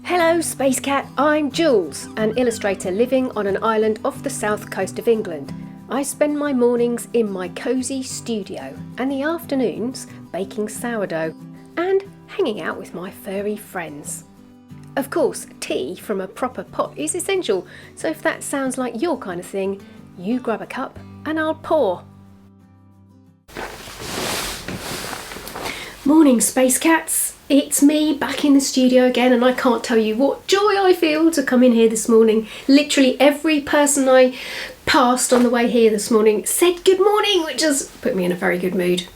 Hello Space Cat, I'm Jules, an illustrator living on an island off the south coast of England. I spend my mornings in my cosy studio and the afternoons baking sourdough and hanging out with my furry friends. Of course, tea from a proper pot is essential, so if that sounds like your kind of thing, you grab a cup and I'll pour. Morning Space Cats, it's me back in the studio again, and I can't tell you what joy I feel to come in here this morning. Literally every person I passed on the way here this morning said good morning, which has put me in a very good mood.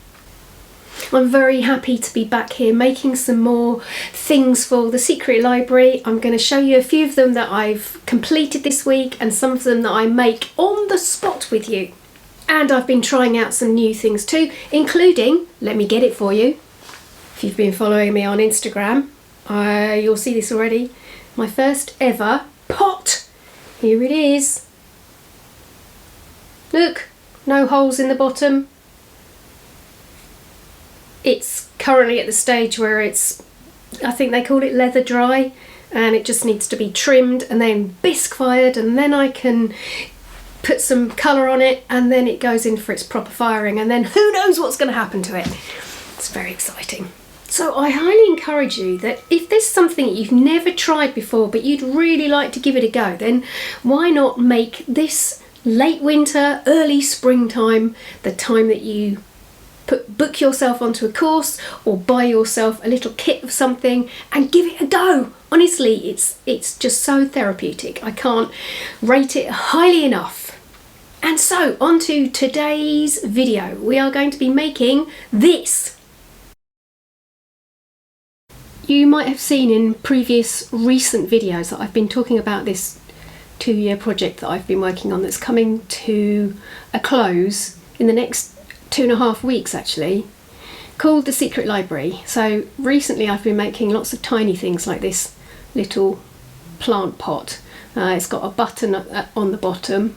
I'm very happy to be back here making some more things for the Secret Library. I'm going to show you a few of them that I've completed this week and some of them that I make on the spot with you. And I've been trying out some new things too, including, let me get it for you. If you've been following me on Instagram, you'll see this already. My first ever pot. Here it is. Look, no holes in the bottom. It's currently at the stage where it's, I think they call it leather dry, and it just needs to be trimmed and then bisque fired, and then I can put some colour on it, and then it goes in for its proper firing, and then who knows what's going to happen to it. It's very exciting. So I highly encourage you that if there's something that you've never tried before but you'd really like to give it a go, then why not make this late winter, early springtime the time that you book yourself onto a course or buy yourself a little kit of something and give it a go. Honestly, it's just so therapeutic. I can't rate it highly enough. And so on to today's video. We are going to be making this. You might have seen in previous recent videos that I've been talking about this 2-year project that I've been working on that's coming to a close in the next 2.5 weeks actually, called the Secret Library. So recently I've been making lots of tiny things like this little plant pot. It's got a button on the bottom,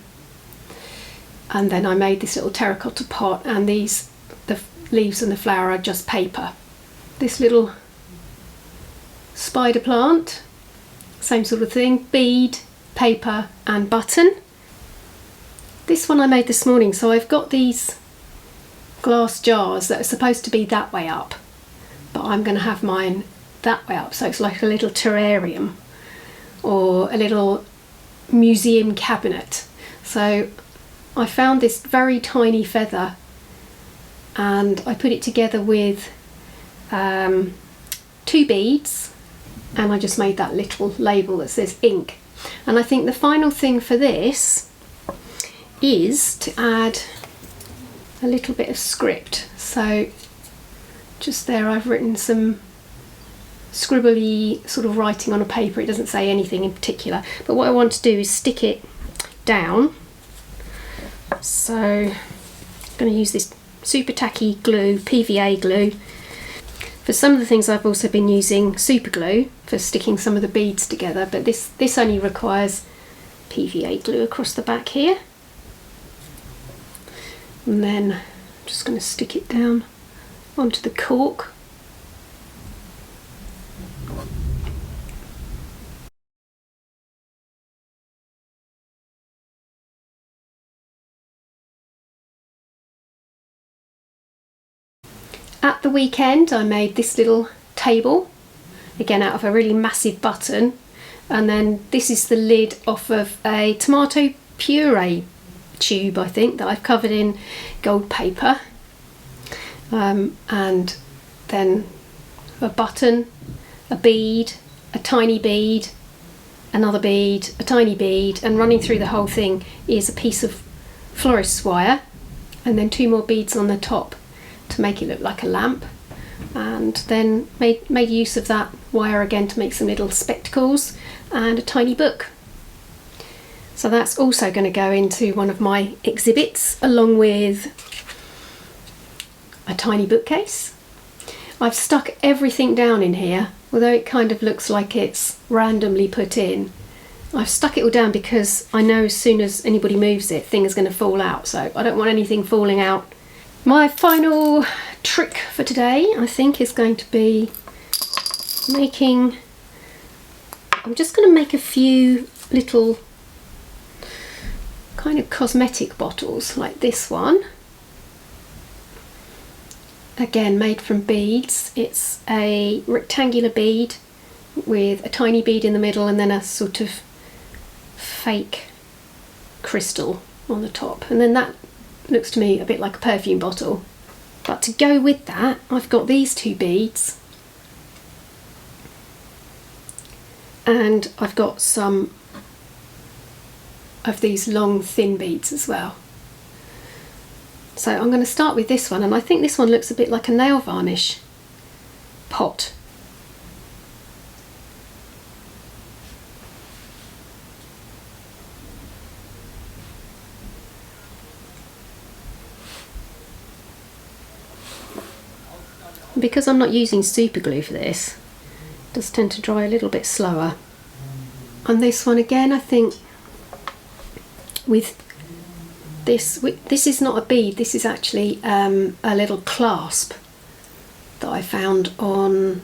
and then I made this little terracotta pot, and the leaves and the flower are just paper. This little spider plant, same sort of thing, bead, paper and button. This one I made this morning, so I've got these glass jars that are supposed to be that way up, but I'm going to have mine that way up, so it's like a little terrarium or a little museum cabinet. So I found this very tiny feather and I put it together with 2 beads, and I just made that little label that says ink. And I think the final thing for this is to add a little bit of script. So just there I've written some scribbly sort of writing on a paper. It doesn't say anything in particular, but what I want to do is stick it down. So I'm going to use this super tacky glue, PVA glue. For some of the things I've also been using super glue for sticking some of the beads together, but this only requires PVA glue across the back here. And then I'm just going to stick it down onto the cork. At the weekend I made this little table, again out of a really massive button, and then this is the lid off of a tomato puree tube, I think, that I've covered in gold paper, and then a button, a bead, a tiny bead, another bead, a tiny bead, and running through the whole thing is a piece of florist's wire, and then 2 more beads on the top to make it look like a lamp, and then made use of that wire again to make some little spectacles and a tiny book. So that's also going to go into one of my exhibits along with a tiny bookcase. I've stuck everything down in here, although it kind of looks like it's randomly put in. I've stuck it all down because I know as soon as anybody moves it, things are going to fall out, so I don't want anything falling out. My final trick for today, I think, is going to be making I'm just going to make a few little kind of cosmetic bottles like this one. Again, made from beads. It's a rectangular bead with a tiny bead in the middle and then a sort of fake crystal on the top, and then that looks to me a bit like a perfume bottle. But to go with that, I've got these two beads, and I've got some of these long thin beads as well. So I'm going to start with this one, and I think this one looks a bit like a nail varnish pot. Because I'm not using super glue for this, it does tend to dry a little bit slower. On this one again, I think with this is not a bead, this is actually a little clasp that I found on,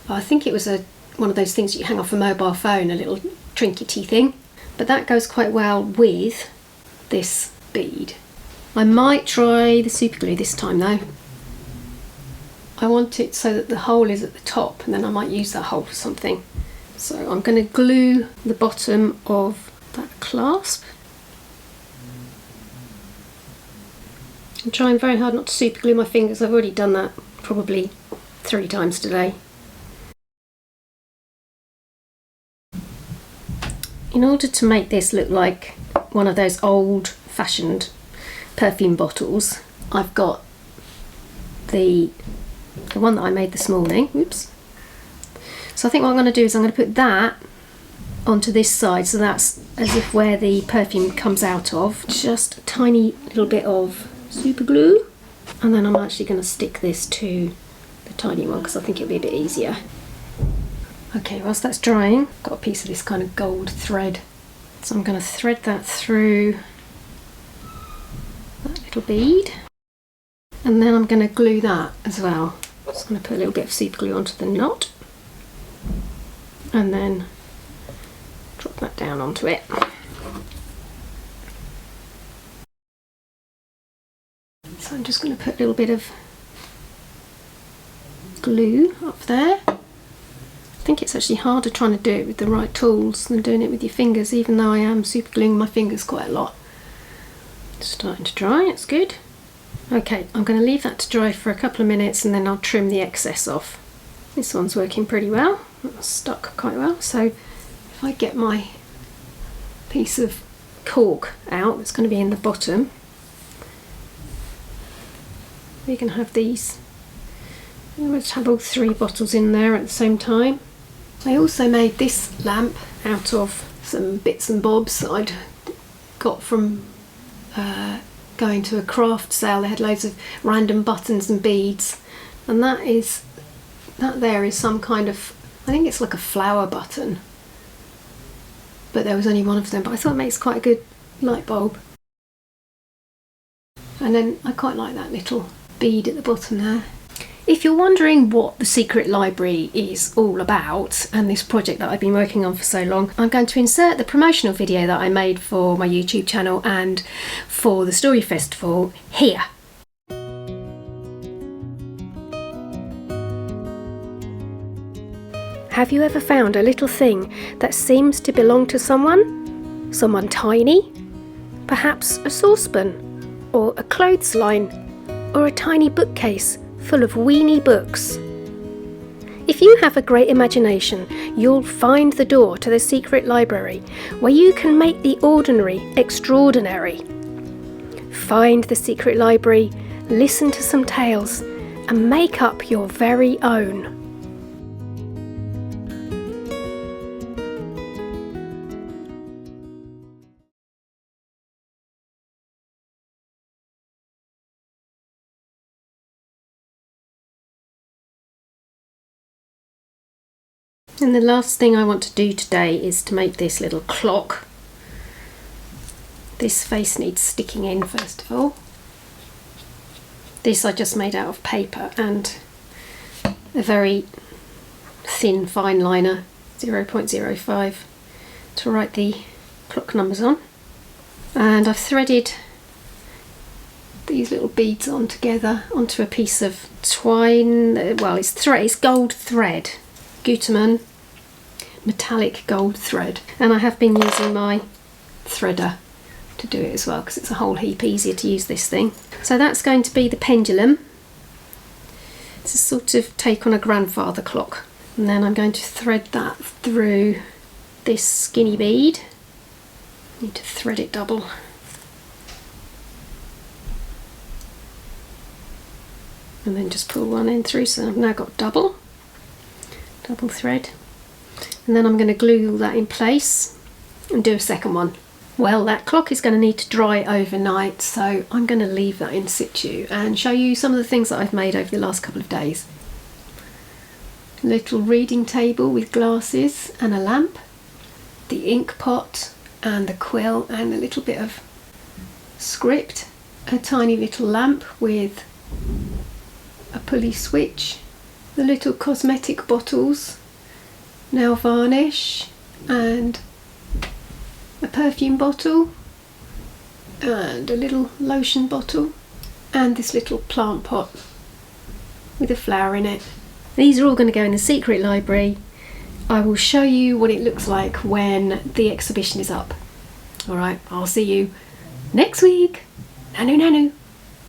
I think it was one of those things that you hang off a mobile phone, a little trinkety thing, but that goes quite well with this bead. I might try the super glue this time though. I want it so that the hole is at the top, and then I might use that hole for something. So I'm going to glue the bottom of that clasp. I'm trying very hard not to super glue my fingers. I've already done that probably 3 times today. In order to make this look like one of those old-fashioned perfume bottles, I've got the one that I made this morning. Oops. So I think what I'm going to do is I'm going to put that onto this side, so that's as if where the perfume comes out of. Just a tiny little bit of super glue, and then I'm actually going to stick this to the tiny one because I think it'll be a bit easier. Okay, whilst that's drying, I've got a piece of this kind of gold thread, so I'm going to thread that through that little bead, and then I'm going to glue that as well. Just going to put a little bit of super glue onto the knot and then drop that down onto it. So I'm just going to put a little bit of glue up there. I think it's actually harder trying to do it with the right tools than doing it with your fingers, even though I am super gluing my fingers quite a lot. It's starting to dry, it's good. Okay, I'm going to leave that to dry for a couple of minutes and then I'll trim the excess off. This one's working pretty well, it's stuck quite well, so if I get my piece of cork out that's going to be in the bottom, we can have these. I'm going to have all 3 bottles in there at the same time. I also made this lamp out of some bits and bobs that I'd got from going to a craft sale. They had loads of random buttons and beads, and that there is some kind of, I think it's like a flower button, but there was only one of them, but I thought it makes quite a good light bulb. And then I quite like that little bead at the bottom there. If you're wondering what the Secret Library is all about, and this project that I've been working on for so long, I'm going to insert the promotional video that I made for my YouTube channel and for the Story Festival here. Have you ever found a little thing that seems to belong to someone? Someone tiny? Perhaps a saucepan, or a clothesline, or a tiny bookcase full of weeny books. If you have a great imagination, you'll find the door to the Secret Library, where you can make the ordinary extraordinary. Find the Secret Library, listen to some tales, and make up your very own. And the last thing I want to do today is to make this little clock. This face needs sticking in first of all. This I just made out of paper and a very thin fine liner 0.05 to write the clock numbers on. And I've threaded these little beads on together onto a piece of twine. Well, it's gold thread, Gutermann metallic gold thread, and I have been using my threader to do it as well because it's a whole heap easier to use this thing. So that's going to be the pendulum. It's a sort of take on a grandfather clock, and then I'm going to thread that through this skinny bead. Need to thread it double. And then just pull one end through, so I've now got double thread. And then I'm going to glue all that in place and do a second one. Well, that clock is going to need to dry overnight, so I'm going to leave that in situ and show you some of the things that I've made over the last couple of days. A little reading table with glasses and a lamp, the ink pot and the quill and a little bit of script, a tiny little lamp with a pulley switch, the little cosmetic bottles, nail varnish and a perfume bottle and a little lotion bottle and this little plant pot with a flower in it. These are all going to go in the secret library. I will show you what it looks like when the exhibition is up. Alright, I'll see you next week. Nanu nanu.